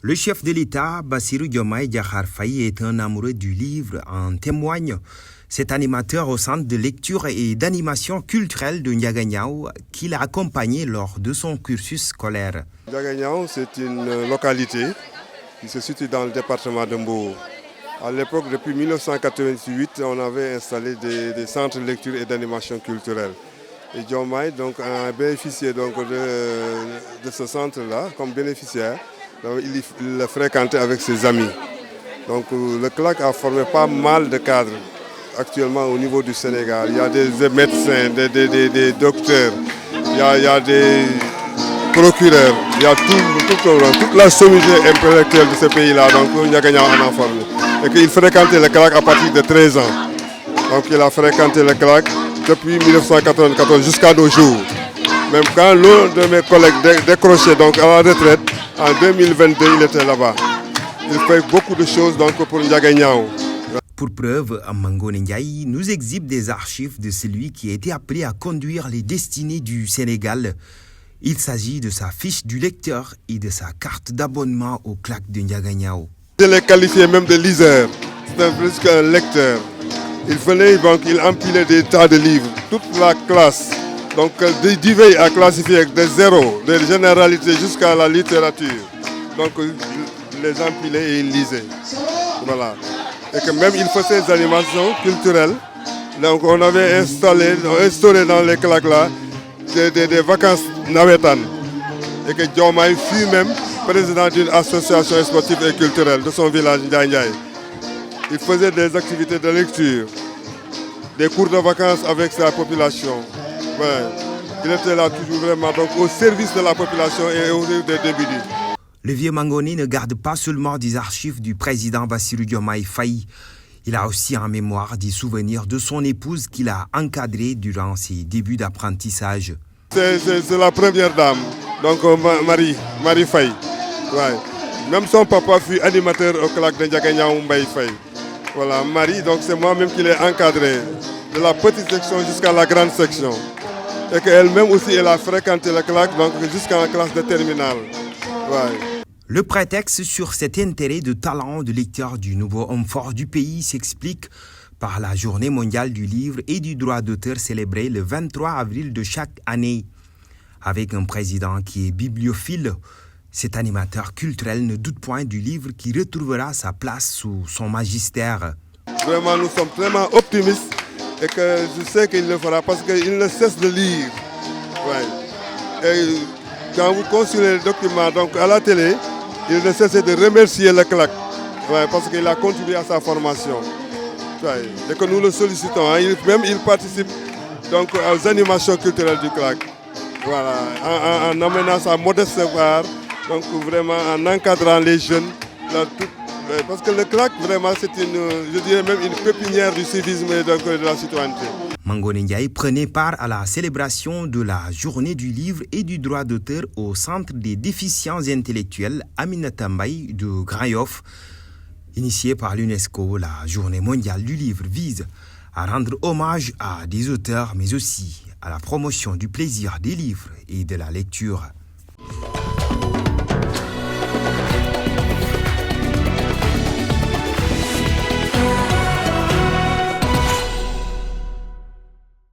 Le chef de l'État, Bassirou Diomaye Diakhar Faye, est un amoureux du livre, en témoigne cet animateur au centre de lecture et d'animation culturelle de Ndiaganiao qui l'a accompagné lors de son cursus scolaire. Ndiaganiao, c'est une localité qui se situe dans le département de Mbour. À l'époque, depuis 1988, on avait installé des centres de lecture et d'animation culturelle. Et Diomaye donc, a bénéficié donc, de ce centre-là comme bénéficiaire. Donc, il l'a fréquenté avec ses amis. Donc, le CLAC a formé pas mal de cadres actuellement au niveau du Sénégal. Il y a des médecins, des docteurs, il y a des procureurs, il y a toute la sommité intellectuelle de ce pays-là. Donc, Ndiaganiao en a formé. Et qu'il fréquentait le CLAC à partir de 13 ans. Donc, il a fréquenté le CLAC depuis 1994 jusqu'à nos jours. Même quand l'un de mes collègues décrochait donc à la retraite, en 2022, il était là-bas. Il fait beaucoup de choses donc, pour Ndiaganiao. Pour preuve, Mangone Ndiaye nous exhibe des archives de celui qui a été appelé à conduire les destinées du Sénégal. Il s'agit de sa fiche du lecteur et de sa carte d'abonnement au CLAC de Ndiaganiao. Je l'ai qualifié même de liseur. C'est plus qu'un lecteur. Il venait, donc, il empilait des tas de livres. Toute la classe, donc du veille à classifier des zéros, des généralités jusqu'à la littérature. Donc, les empilait et il lisait. Voilà. Et que même il faisait des animations culturelles. Donc, on avait instauré dans les CLAC là des vacances nawetanes. Et que Diomaye fut même président d'une association sportive et culturelle de son village Ndiaye. Il faisait des activités de lecture, des cours de vacances avec sa population. Ouais. Il était là toujours vraiment donc, au service de la population et au des débuts. Le vieux Mangone ne garde pas seulement des archives du président Bassirou Diomaye Faye. Il a aussi en mémoire des souvenirs de son épouse qu'il a encadrée durant ses débuts d'apprentissage. C'est la première dame, donc Marie Faye. Ouais. Même son papa fut animateur au CLAC de Ndiaganiao Mbaye Faye. Voilà, Marie, donc c'est moi-même qui l'ai encadré, de la petite section jusqu'à la grande section. Et qu'elle-même aussi, elle a fréquenté le CLAC donc jusqu'à la classe de terminale. Ouais. Le prétexte sur cet intérêt de talent de lecteur du nouveau homme fort du pays s'explique par la Journée mondiale du livre et du droit d'auteur célébrée le 23 avril de chaque année. Avec un président qui est bibliophile, cet animateur culturel ne doute point du livre qui retrouvera sa place sous son magistère. Vraiment, nous sommes vraiment optimistes et que je sais qu'il le fera parce qu'il ne cesse de lire. Ouais. Et quand vous consultez les documents donc à la télé, il ne cesse de remercier le CLAC parce qu'il a contribué à sa formation. Et que nous le sollicitons. Hein. Il participe donc aux animations culturelles du CLAC. Voilà, en amenant sa modeste part, donc vraiment en encadrant les jeunes. Parce que le CLAC, vraiment, c'est je dirais même une pépinière du civisme et donc de la citoyenneté. Mangone Ndiaye prenait part à la célébration de la journée du livre et du droit d'auteur au Centre des déficients intellectuels Aminata Mbaye de Grand Yoff. Initiée par l'UNESCO, la journée mondiale du livre vise à rendre hommage à des auteurs mais aussi à la promotion du plaisir des livres et de la lecture.